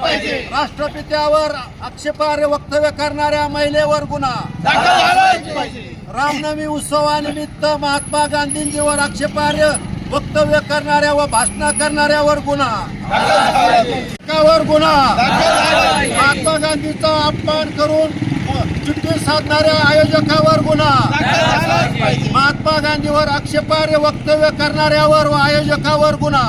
राष्ट्रपित्यावर आक्षेपार्ह वक्तव्य करणाऱ्या महिलेवर गुन्हा, रामनवमी उत्सवानिमित्त महात्मा गांधींजीवर आक्षेपार्ह वक्तव्य करणाऱ्या व भाषण करणाऱ्यावर गुन्हा, महात्मा गांधीचा अपमान करून चिठ्ठी साधणाऱ्या आयोजकावर गुन्हा, महात्मा गांधीवर आक्षेपार्ह वक्तव्य करणाऱ्यावर व आयोजकावर गुन्हा,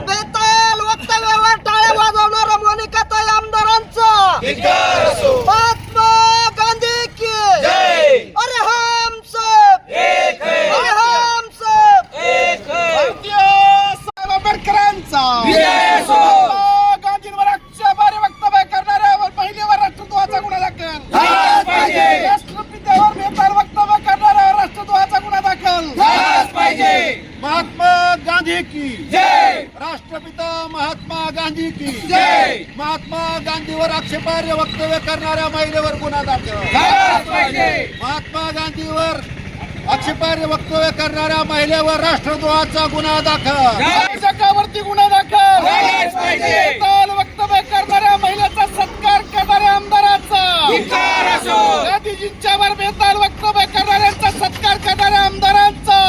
बेताल वक्तव्यावर टाळ्या वाजवणाऱ्या मोनिकाताई आमदारांचा महात्मा गांधी की अरे हम सब एक है, अरे हम सब एक है, साहेब आंबेडकरांचा गांधींवर आक्षेपार्ह वक्तव्य करणाऱ्यावर महिलेवर राष्ट्रद्रोहाचा गुन्हा दाखल, राष्ट्रपित्यावर बेताल वक्तव्य करणाऱ्यावर राष्ट्रद्रोहाचा गुन्हा दाखल, महात्मा गांधी की जय, राष्ट्रपिता महात्मा गांधी की जय, महात्मा गांधीवर आक्षेपार्ह वक्तव्य करणाऱ्या महिलेवर गुन्हा दाखल, महात्मा गांधीवर आक्षेपार्ह वक्तव्य करणाऱ्या महिलेवर राष्ट्रद्रोहाचा गुन्हा दाखल, आयोजकावरती गुन्हा दाखल, बेताल वक्तव्य करणाऱ्या महिलेचा सत्कार करणाऱ्या आमदाराचा, गांधीजींच्यावर बेताल वक्तव्य करणाऱ्यांचा सत्कार करणाऱ्या आमदारांचा,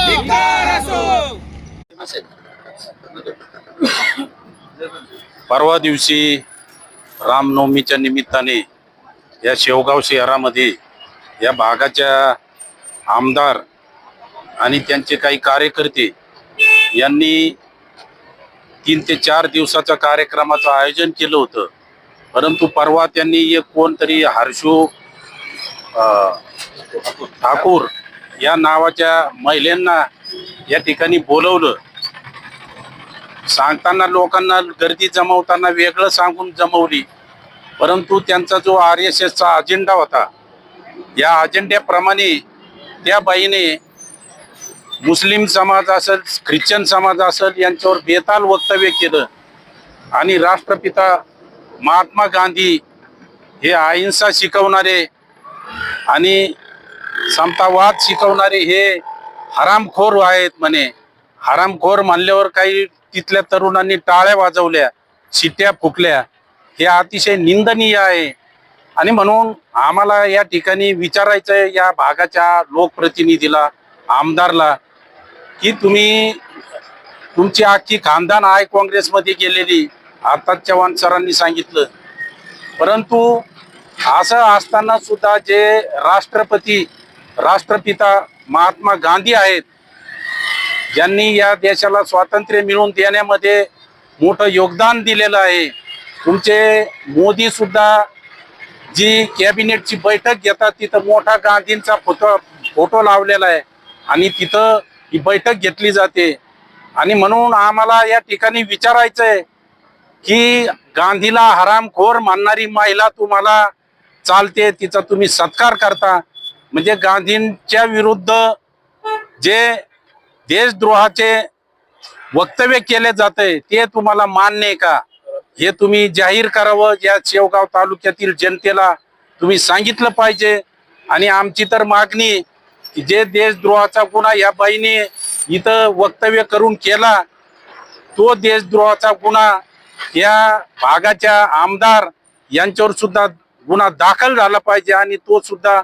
परवा दिवशी रामनवमीच्या निमित्ताने या शेवगाव शहरामध्ये या भागाच्या आमदार आणि त्यांचे काही कार्यकर्ते यांनी 3 ते 4 दिवसाच्या कार्यक्रमाचं आयोजन केलं होतं. परंतु परवा त्यांनी एक कोणतरी हर्षू ठाकूर या नावाच्या महिलांना या ठिकाणी बोलवलं. सांगताना लोकांना गर्दी जमवताना वेगळं सांगून जमवली, परंतु त्यांचा जो RSSचा अजेंडा होता या अजेंड्याप्रमाणे त्या बाईने मुस्लिम समाज असेल, ख्रिश्चन समाज असेल यांच्यावर बेताल वक्तव्य केलं आणि राष्ट्रपिता महात्मा गांधी हे अहिंसा शिकवणारे आणि समतावाद शिकवणारे हे हरामखोर आहेत म्हणे. हरामखोर म्हणल्यावर काही तिथल्या तरुणांनी टाळ्या वाजवल्या, शिट्या फुकल्या. हे अतिशय निंदनीय आहे आणि म्हणून आम्हाला या ठिकाणी विचारायचं आहे या भागाच्या लोकप्रतिनिधीला, आमदारला, की तुम्ही तुमची अख्खी खानदान आहे काँग्रेसमध्ये गेलेली, आता चव्हाण सरांनी सांगितलं, परंतु असं असताना सुद्धा जे राष्ट्रपिता महात्मा गांधी आहेत, ज्यांनी या देशाला स्वातंत्र्य मिळवून देण्यामध्ये मोठं योगदान दिलेलं आहे. तुमचे मोदी सुद्धा जी कॅबिनेटची बैठक घेतात तिथं मोठा गांधींचा फोटो लावलेला आहे आणि तिथं ही बैठक घेतली जाते. आणि म्हणून आम्हाला या ठिकाणी विचारायचं आहे की गांधीला हरामखोर मानणारी महिला तुम्हाला चालते, तिचा तुम्ही सत्कार करता, म्हणजे गांधींच्या विरुद्ध जे देशद्रोहाचे वक्तव्य केले जाते ते तुम्हाला मान्य आहे का, हे तुम्ही जाहीर करावं. या शेवगाव तालुक्यातील जनतेला तुम्ही सांगितलं पाहिजे. आणि आमची तर मागणी की जे देशद्रोहाचा गुन्हा या बाईने इथं वक्तव्य करून केला, तो देशद्रोहाचा गुन्हा या भागाच्या आमदार यांच्यावर सुद्धा गुन्हा दाखल झाला पाहिजे आणि तो सुद्धा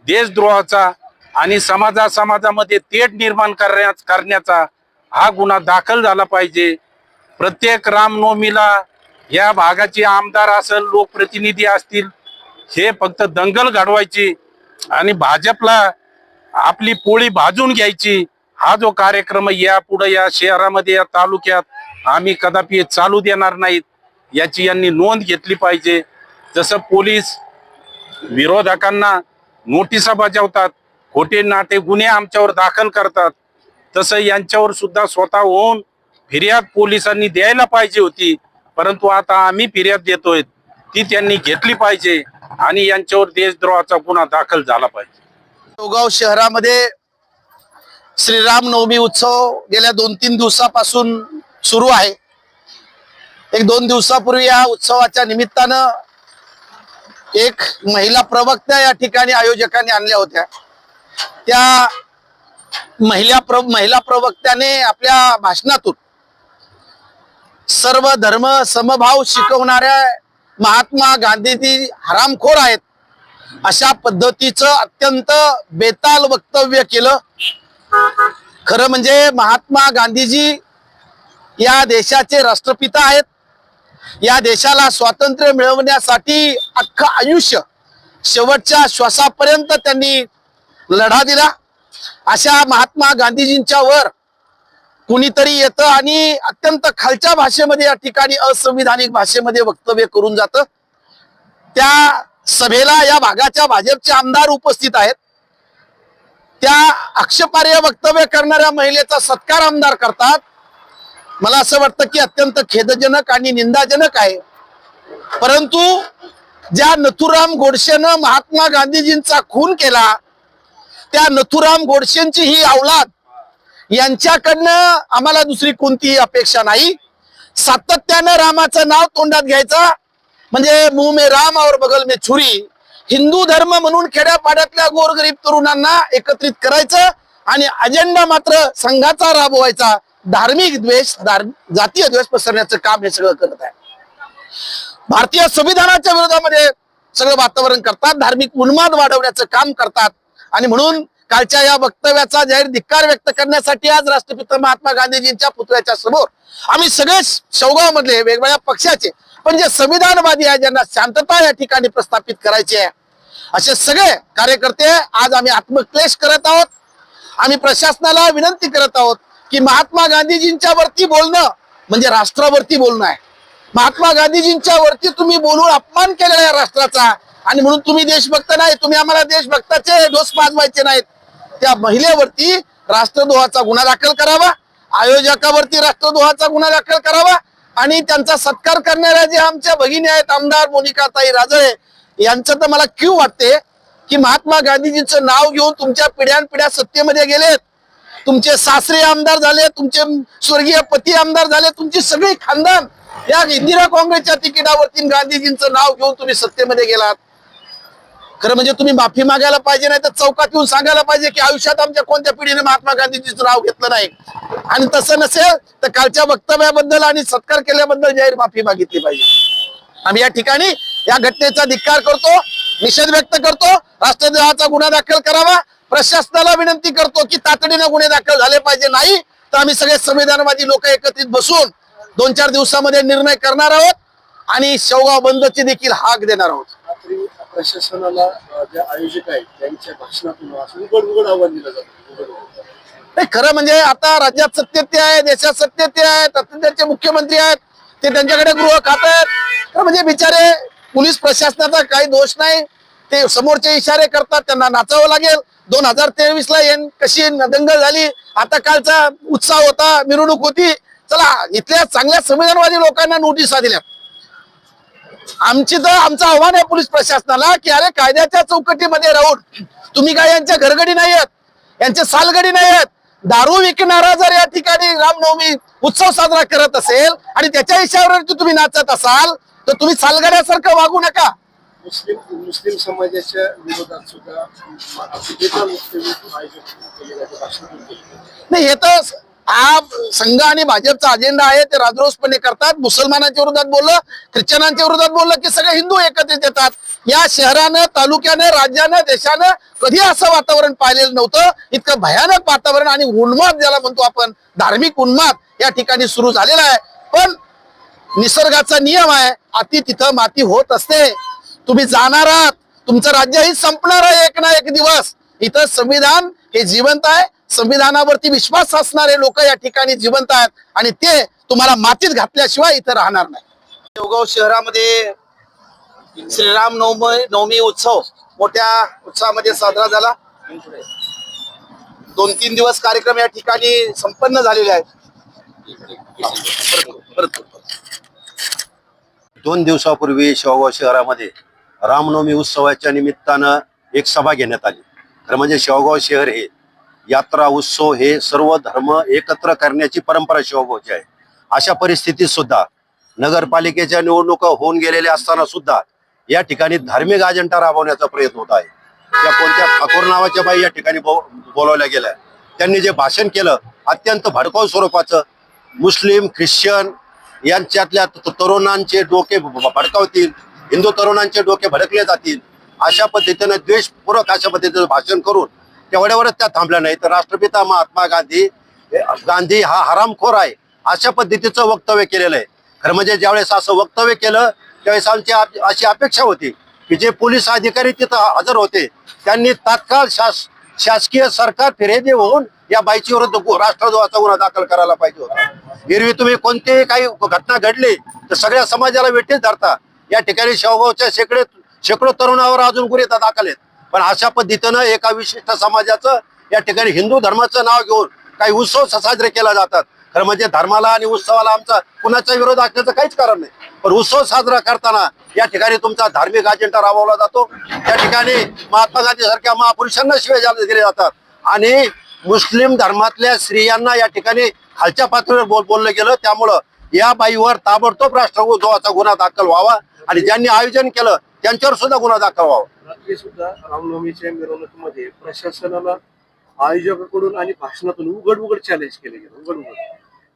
देशद्रोहाचा आणि समाजामध्ये तेढ निर्माण करण्याचा हा गुन्हा दाखल झाला पाहिजे. प्रत्येक रामनवमीला या भागाचे आमदार असेल, लोकप्रतिनिधी असतील, हे फक्त दंगल घडवायची आणि भाजपला आपली पोळी भाजून घ्यायची, हा जो कार्यक्रम यापुढे या शहरामध्ये या तालुक्यात आम्ही कदापि चालू देणार नाहीत, याची यांनी नोंद घेतली पाहिजे. जसं पोलीस विरोधकांना नोटिसा बजावतात, खोटे नाटे गुन्हे आमच्यावर दाखल करतात, तसं यांच्यावर सुद्धा स्वतः होऊन फिर्याद पोलिसांनी द्यायला पाहिजे होती. परंतु आता आम्ही फिर्याद देतोय, ती त्यांनी घेतली पाहिजे आणि यांच्यावर देशद्रोहाचा गुन्हा दाखल झाला पाहिजे. शेवगाव शहरामध्ये श्रीरामनवमी उत्सव गेल्या 2-3 दिवसापासून सुरू आहे. 1-2 दिवसापूर्वी या उत्सवाच्या निमित्तानं एक महिला प्रवक्त्या या ठिकाणी आयोजकांनी आणल्या होत्या. त्या महिला प्रवक्त्याने आपल्या भाषणातून सर्व धर्म समभाव शिकवणाऱ्या महात्मा गांधीजी हरामखोर आहेत अशा पद्धतीचं अत्यंत बेताल वक्तव्य केलं. खरं म्हणजे महात्मा गांधीजी या देशाचे राष्ट्रपिता आहेत. या देशाला स्वातंत्र्य मिळवण्यासाठी अख्खं आयुष्य शेवटच्या श्वासापर्यंत त्यांनी लढा दिला. अशा महात्मा गांधीजींच्या वर कुणीतरी येतं आणि अत्यंत खालच्या भाषेमध्ये या ठिकाणी असंविधानिक भाषेमध्ये वक्तव्य करून जातं. त्या सभेला या भागाच्या भाजपचे आमदार उपस्थित आहेत. त्या आक्षेपार्ह वक्तव्य करणाऱ्या महिलेचा सत्कार आमदार करतात. मला असं वाटतं की अत्यंत खेदजनक आणि निंदाजनक आहे. परंतु ज्या नथुराम गोडसेनं महात्मा गांधीजींचा खून केला त्या नथुराम गोडसेंची ही औलाद यांच्याकडनं आम्हाला दुसरी कोणतीही अपेक्षा नाही. सातत्यानं रामाचं नाव तोंडात घ्यायचं म्हणजे मुंह में राम और बगल में छुरी. हिंदू धर्म म्हणून खेड्यापाड्यातल्या गोरगरीब तरुणांना एकत्रित करायचं आणि अजेंडा मात्र संघाचा राबवायचा. धार्मिक द्वेष जातीय द्वेष पसरण्याचं काम हे सगळं करत आहे. भारतीय संविधानाच्या विरोधामध्ये सगळं वातावरण करतात. धार्मिक उन्माद वाढवण्याचं काम करतात. आणि म्हणून कालच्या या वक्तव्याचा जाहीर धिक्कार व्यक्त करण्यासाठी आज राष्ट्रपिता महात्मा गांधीजींच्या पुतळ्याच्या समोर आम्ही सगळे शेवगाव मधले वेगवेगळ्या पक्षाचे पण जे संविधानवादी आहे ज्यांना शांतता या ठिकाणी प्रस्थापित करायची आहे असे सगळे कार्यकर्ते आज आम्ही आत्मक्लेश करत आहोत. आम्ही प्रशासनाला विनंती करत आहोत की महात्मा गांधीजींच्या वरती बोलणं म्हणजे राष्ट्रावरती बोलणं आहे. महात्मा गांधीजींच्या वरती तुम्ही बोलून अपमान केलेला आहे राष्ट्राचा आणि म्हणून तुम्ही देशभक्त नाही. तुम्ही आम्हाला देशभक्ताचे डोस पाजवायचे नाहीत. त्या महिलेवरती राष्ट्रद्रोहाचा गुन्हा दाखल करावा. आयोजकावरती राष्ट्रद्रोहाचा गुन्हा दाखल करावा आणि त्यांचा सत्कार करणाऱ्या जे आमच्या भगिनी आहेत आमदार मोनिकाताई राजळे यांचं तर मला क्यू वाटते की महात्मा गांधीजींचं नाव घेऊन तुमच्या पिढ्यानपिढ्या सत्तेमध्ये गेलेत. तुमचे सासरे आमदार झाले, तुमचे स्वर्गीय पती आमदार झाले, तुमची सगळी खानदान या इंदिरा काँग्रेसच्या तिकिटावरती गांधीजींचं नाव घेऊन तुम्ही सत्तेमध्ये गेलात. खरं म्हणजे तुम्ही माफी मागायला पाहिजे नाही तर चौकात येऊन सांगायला पाहिजे की आयुष्यात आमच्या कोणत्या पिढीने महात्मा गांधीजींचं नाव घेतलं नाही. आणि तसं नसेल तर कालच्या वक्तव्याबद्दल आणि सत्कार केल्याबद्दल जाहीर माफी मागितली पाहिजे. आम्ही या ठिकाणी या घटनेचा धिक्कार करतो, निषेध व्यक्त करतो. राष्ट्रद्रोहाचा गुन्हा दाखल करावा. प्रशासनाला विनंती करतो की तातडीने गुन्हे दाखल झाले पाहिजे. नाही तर आम्ही सगळे संविधानवादी लोक एकत्रित बसून 2-4 दिवसामध्ये निर्णय करणार आहोत आणि शेवगाव बंदची देखील हाक देणार आहोत. प्रशासनाला जे आयोजक आहेत त्यांच्या भाषणातून असं उघड आव्हान दिलं जातं. नाही खरं म्हणजे आता राज्यात सत्तेत ते आहे, देशात सत्तेत ते आहेत, त्यांचे मुख्यमंत्री आहेत, ते त्यांच्याकडे गृह खात आहेत. म्हणजे बिचारे पोलीस प्रशासनाचा काही दोष नाही. ते समोरचे इशारे करतात, त्यांना नाचावं लागेल. 2023 ला कशी दंगल झाली, आता कालचा उत्साह होता, मिरवणूक होती. चला इथल्या चांगल्या संविधानवादी लोकांना नोटिसा दिल्या. आमचं आव्हान आहे पोलीस प्रशासनाला की अरे कायद्याच्या चौकटीमध्ये राहून तुम्ही काय यांच्या घरगडी नाही आहेत, यांचे सालगडी नाही आहेत. दारू विकणारा जर या ठिकाणी रामनवमी उत्सव साजरा करत असेल आणि त्याच्या इशाऱ्यावरती तुम्ही नाचत असाल तर तुम्ही सालगड्यासारखं वागू नका. मुस्लिम समाजाच्या विरोधात सुद्धा नाही हे तर हा संघ आणि भाजपचा अजेंडा आहे. ते राजरोसपणे करतात. मुसलमानांच्या विरोधात बोललं, ख्रिश्चनांच्या विरोधात बोललं की सगळे हिंदू एकत्रित येतात. या शहरानं, तालुक्यानं, राज्यानं, देशानं कधी असं वातावरण पाहिलेलं नव्हतं. इतकं भयानक वातावरण आणि उन्माद ज्याला म्हणतो आपण, धार्मिक उन्माद या ठिकाणी सुरू झालेला आहे. पण निसर्गाचा नियम आहे, अति तिथं माती होत असते. तुम्ही जाणार आहात, तुमचं राज्यही संपणार आहे एक ना एक दिवस. इथं संविधान हे जिवंत आहे. संविधानावरती विश्वास असणारे लोक या ठिकाणी जिवंत आहेत आणि ते तुम्हाला मातीत घातल्याशिवाय इथं राहणार नाही. शेवगाव शहरामध्ये श्रीराम नवमी उत्सव मोठ्या उत्साहामध्ये साजरा झाला. 2-3 दिवस कार्यक्रम या ठिकाणी संपन्न झालेले आहेत. 2 दिवसापूर्वी शेवगाव शहरामध्ये रामनवमी उत्सवाच्या निमित्तानं एक सभा घेण्यात आली. खरं म्हणजे शेवगाव शहर हे यात्रा उत्सव हे सर्व धर्म एकत्र करण्याची परंपरा शेवगावची आहे. अशा परिस्थितीत सुद्धा नगरपालिकेच्या निवडणुका होऊन गेलेल्या असताना सुद्धा या ठिकाणी धार्मिक अजेंडा राबवण्याचा प्रयत्न होत आहे. त्या कोणत्या ठाकूर नावाच्या बाई या ठिकाणी बोलवल्या गेल्या. त्यांनी जे भाषण केलं अत्यंत भडकाऊ स्वरूपाचं. मुस्लिम, ख्रिश्चन यांच्यातल्या तरुणांचे डोके भडकावतील, हिंदू तरुणांचे डोके भडकले जातील, अशा पद्धतीनं द्वेषपूर्वक अशा पद्धतीचं भाषण करून तेवढ्यावरच त्या थांबल्या नाही. तर राष्ट्रपिता महात्मा गांधी हा हरामखोर आहे अशा पद्धतीचं वक्तव्य केलेलं आहे. खरं म्हणजे ज्यावेळेस असं वक्तव्य केलं त्यावेळेस आमची अशी अपेक्षा होती की जे पोलीस अधिकारी तिथं हजर होते त्यांनी तात्काळ शासकीय सरकार फिर्यादी होऊन या बाईची विरुद्ध राष्ट्रद्रोहाचा गुन्हा दाखल करायला पाहिजे होता. एरवी तुम्ही कोणतेही काही घटना घडली तर सगळ्या समाजाला वेठीस धरता. या ठिकाणी शेवगावच्या शेकडो तरुणावर अजून गुन्हे दाखल आहेत, पण अशा पद्धतीनं एका विशिष्ट समाजाचं या ठिकाणी हिंदू धर्माचं नाव घेऊन काही उत्सव साजरे केले जातात. खरं म्हणजे धर्माला आणि उत्सवाला आमचा कुणाचा विरोध असण्याचं काहीच कारण नाही, पण उत्सव साजरा करताना या ठिकाणी तुमचा धार्मिक अजेंडा राबवला जातो. त्या ठिकाणी महात्मा गांधी सारख्या महापुरुषांना शिव्या दिले जातात आणि मुस्लिम धर्मातल्या स्त्रियांना या ठिकाणी खालच्या पातळीवर बोललं गेलं. त्यामुळं या बाईवर ताबडतोब राष्ट्रद्रोहाचा गुन्हा दाखल व्हावा आणि ज्यांनी आयोजन केलं त्यांच्यावर सुद्धा गुन्हा दाखल व्हावा. रात्री सुद्धा रामनवमीच्या मिरवणुकीमध्ये प्रशासनाला आयोजकाकडून आणि भाषणातून उघड चॅलेंज केले गेले. उघड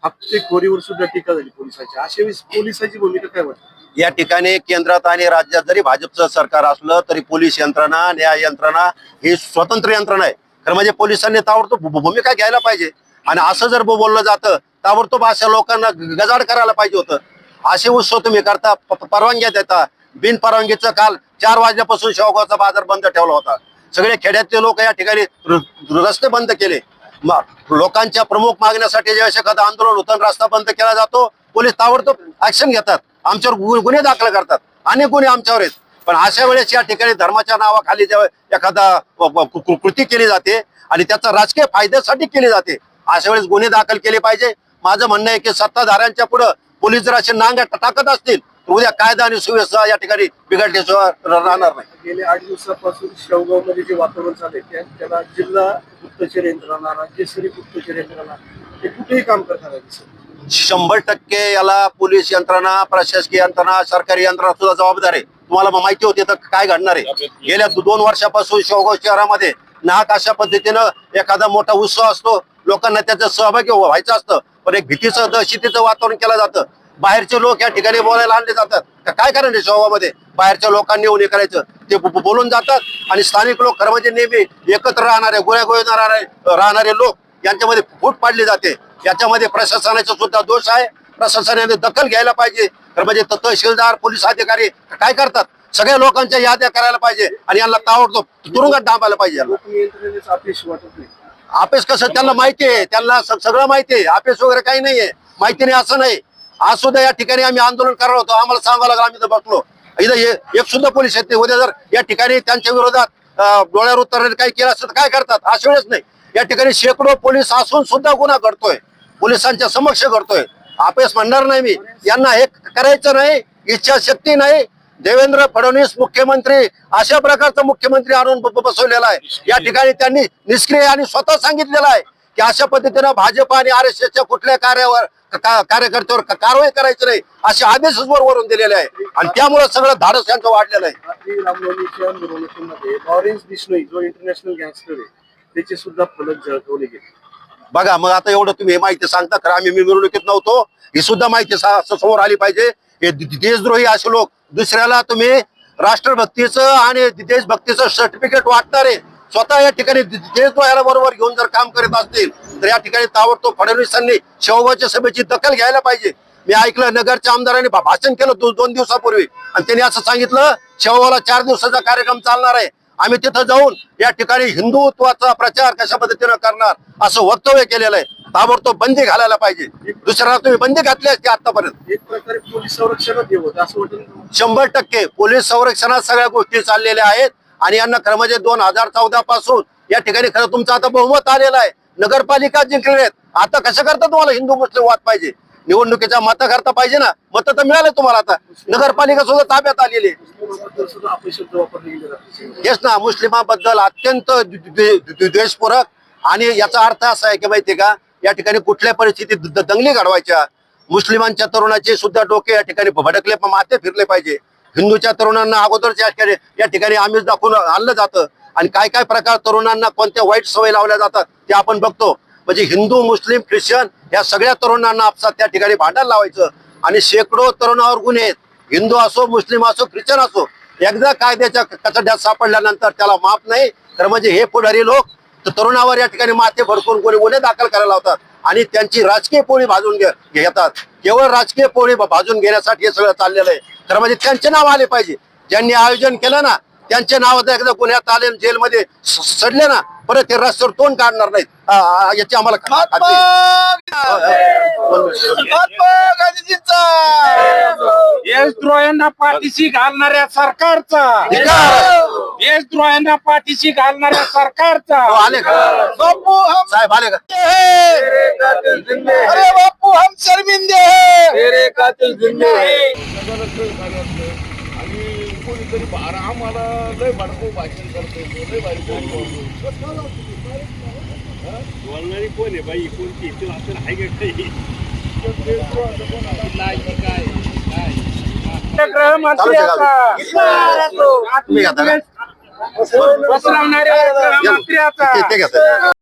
हप्तेखोरीवर सुद्धा टीका झाली पोलिसांची. अशा वेळेस पोलिसांची भूमिका काय वाटते? या ठिकाणी केंद्रात आणि राज्यात जरी भाजपचं सरकार असलं तरी पोलीस यंत्रणा, न्याय यंत्रणा ही स्वतंत्र यंत्रणा आहे. खरं म्हणजे पोलिसांनी ताबडतोब भूमिका घ्यायला पाहिजे आणि असं जर बोललं जातं ताबडतोब अशा लोकांना गजाड करायला पाहिजे होतं. असे उत्सव तुम्ही करता, परवानग्या देता. बिनपरवानगीचं काल 4 वाजल्यापासून शेवगावचा बाजार बंद ठेवला होता. सगळे खेड्यातले लोक या ठिकाणी रस्ते बंद केले. लोकांच्या प्रमुख मागण्यासाठी ज्यावेळेस एखादं आंदोलन होतं रस्ता बंद केला जातो, पोलीस ताबडतोब ऍक्शन घेतात, आमच्यावर गुन्हे दाखल करतात. अनेक गुन्हे आमच्यावर आहेत. पण अशा वेळेस या ठिकाणी धर्माच्या नावाखाली जेव्हा एखादा कृती केली जाते आणि त्याचा राजकीय फायद्यासाठी केली जाते अशा वेळेस गुन्हे दाखल केले पाहिजे. माझं म्हणणं आहे की सत्ताधाऱ्यांच्या पुढे पोलीस जर असे नांग्या टाकत असतील तर उद्या कायदा आणि सुव्यवस्था या ठिकाणी बिघडल्याशिवाय राहणार नाही. गेल्या 8 दिवसापासून शेवगावमध्ये जे वातावरण चालू आहे त्याला जिल्हा गुप्तचर यंत्रणा, राज्यस्तरीय गुप्तचर यंत्रणा हे कुठेही काम करणार 100% याला पोलीस यंत्रणा, प्रशासकीय यंत्रणा, सरकारी यंत्रणा सुद्धा जबाबदार आहे. तुम्हाला माहिती होती तर काय घडणार आहे? गेल्या 2 वर्षापासून शेवगाव शहरामध्ये नाहक अशा पद्धतीनं एखादा मोठा उत्सव असतो, लोकांना त्याचं सहभागी व्हायचं असतं, पण एक भीतीचं दहशतीचं वातावरण केलं जातं. बाहेरचे लोक या ठिकाणी बोलायला आणले जातात. काय कारण आहे शेवगावमध्ये बाहेरच्या लोकांनी येऊन हे करायचं? ते बोलून जातात आणि स्थानिक लोक खरं म्हणजे नेहमी एकत्र राहणारे गोळ्या राहणारे लोक यांच्यामध्ये फूट पाडली जाते. याच्यामध्ये प्रशासनाचा सुद्धा दोष आहे. प्रशासनाने दखल घ्यायला पाहिजे. खरं म्हणजे तहसीलदार, पोलीस अधिकारी काय करतात? सगळ्या लोकांच्या याद्या करायला पाहिजे आणि यांना ताबडतोब तुरुंगात डांबायला पाहिजे. आपेस कसं त्यांना माहिती आहे, त्यांना सगळं माहिती आहे. आपेस वगैरे काही नाहीये, माहिती नाही असं नाही. आज सुद्धा या ठिकाणी आम्ही आंदोलन करणार होतो, आम्हाला सांगावं लागलं, आम्ही तर बसलो इथं एक सुद्धा पोलीस येत नाही. उद्या जर या ठिकाणी त्यांच्या विरोधात डोळ्यावर उतरण्याने काही केलं असतं तर काय करतात? अशा वेळेस नाही. या ठिकाणी शेकडो पोलीस असून सुद्धा गुन्हा घडतोय, पोलिसांच्या समक्ष घडतोय. आपेस म्हणणार नाही मी, यांना हे करायचं नाही, इच्छाशक्ती नाही. देवेंद्र फडणवीस मुख्यमंत्री अशा प्रकारचा मुख्यमंत्री आणून बसवलेला आहे. या ठिकाणी त्यांनी निष्क्रिय आणि स्वतः सांगितलेलं आहे की अशा पद्धतीनं भाजप आणि RSSच्या कुठल्या कार्यकर्त्यावर कारवाई करायची नाही असे आदेश वरून दिलेले आहे आणि त्यामुळे सगळं धाडस यांचं वाढलेलं आहे. रामनवमीच्या मिरवणुकीमध्ये लॉरेन्स बिश्नोई जो इंटरनॅशनल गँगस्टर आहे त्याचे सुद्धा फलक झळकवले गेले. बघा मग आता एवढं तुम्ही माहिती सांगता, खरं आम्ही मिरवणुकीत नव्हतो, ही सुद्धा माहिती समोर आली पाहिजे. हे देशद्रोही असे लोक दुसऱ्याला तुम्ही राष्ट्रभक्तीचं आणि देशभक्तीचं सर्टिफिकेट वाटणारे स्वतः या ठिकाणी देशद्रोहाला बरोबर घेऊन जर काम करीत असतील तर या ठिकाणी ताबडतोब फडणवीसांनी शेवगावच्या सभेची दखल घ्यायला पाहिजे. मी ऐकलं नगरच्या आमदारांनी भाषण केलं 2 दिवसापूर्वी आणि त्यांनी असं सांगितलं शेवगावला 4 दिवसाचा कार्यक्रम चालणार आहे, आम्ही तिथं जाऊन या ठिकाणी हिंदुत्वाचा प्रचार कशा पद्धतीनं करणार असं वक्तव्य केलेलं आहे. ताबडतोब बंदी घालायला पाहिजे. दुसऱ्याला तुम्ही बंदी घातली असते आतापर्यंत. एक प्रकारे पोलीस संरक्षणात येवत असं वाटतं. 100% पोलीस संरक्षणात सगळ्या गोष्टी चाललेल्या आहेत आणि यांना खरं म्हणजे 2014 पासून या ठिकाणी खरं तुमचं आता बहुमत आलेलं आहे. नगरपालिका जिंकलेले आहेत. आता कसं करता तुम्हाला हिंदू मुस्लिम वाद पाहिजे? निवडणुकीच्या मतं करता पाहिजे ना. मतं तर मिळाले तुम्हाला, आता नगरपालिका सुद्धा ताब्यात आलेली आहे. हेच ना, मुस्लिमाबद्दल अत्यंत द्वेषपूरक. आणि याचा अर्थ असा आहे की माहितीये का, या ठिकाणी कुठल्या परिस्थितीत दंगली घडवायच्या, मुस्लिमांच्या तरुणाचे सुद्धा डोके या ठिकाणी भडकले, माथे फिरले पाहिजे. हिंदूच्या तरुणांना अगोदरच्या या ठिकाणी आम्ही दाखवून आणलं जातं आणि काय काय प्रकार तरुणांना कोणत्या वाईट सवय लावल्या जातात ते आपण बघतो. म्हणजे हिंदू, मुस्लिम, ख्रिश्चन या सगळ्या तरुणांना आपसात त्या ठिकाणी भांडण लावायचं आणि शेकडो तरुणावर गुन्हे आहेत. हिंदू असो, मुस्लिम असो, ख्रिश्चन असो, एकदा कायद्याच्या कचड्यात सापडल्यानंतर त्याला माफ नाही. तर म्हणजे हे पुढारी लोक तरुणावर या ठिकाणी माथे फडकून कोणी गुन्हे दाखल करायला लावतात आणि त्यांची राजकीय पोळी भाजून घेतात. केवळ राजकीय पोळी भाजून घेण्यासाठी हे सगळं चाललेलं आहे. तर म्हणजे त्यांचे नाव आले पाहिजे. ज्यांनी आयोजन केलं ना त्यांचे नाव आता एकदा गुन्ह्यात आले, जेलमध्ये सडले ना, परत ते रस्त्यावर तोंड काढणार नाहीत. याची आम्हाला खात्री आहे. देशद्रोह्यांना पाठीशी घालणाऱ्या सरकारचा, देशद्रोह्यांना पाठीशी घालणाऱ्या सरकारचा. आले का साहेब? आले का? अरे बापू हम शर्मिंदे हैं. आणि कोणीतरी बारा आम्हाला लय भडकू भाषण करतो, लय भारी बोलणारी कोण आहे बाई? कोणती असं आहे का काही? गृहमंत्र्याचा, तुम्ही घेता का? बसवणाऱ्या गृहमंत्र्याचा. ते घेता.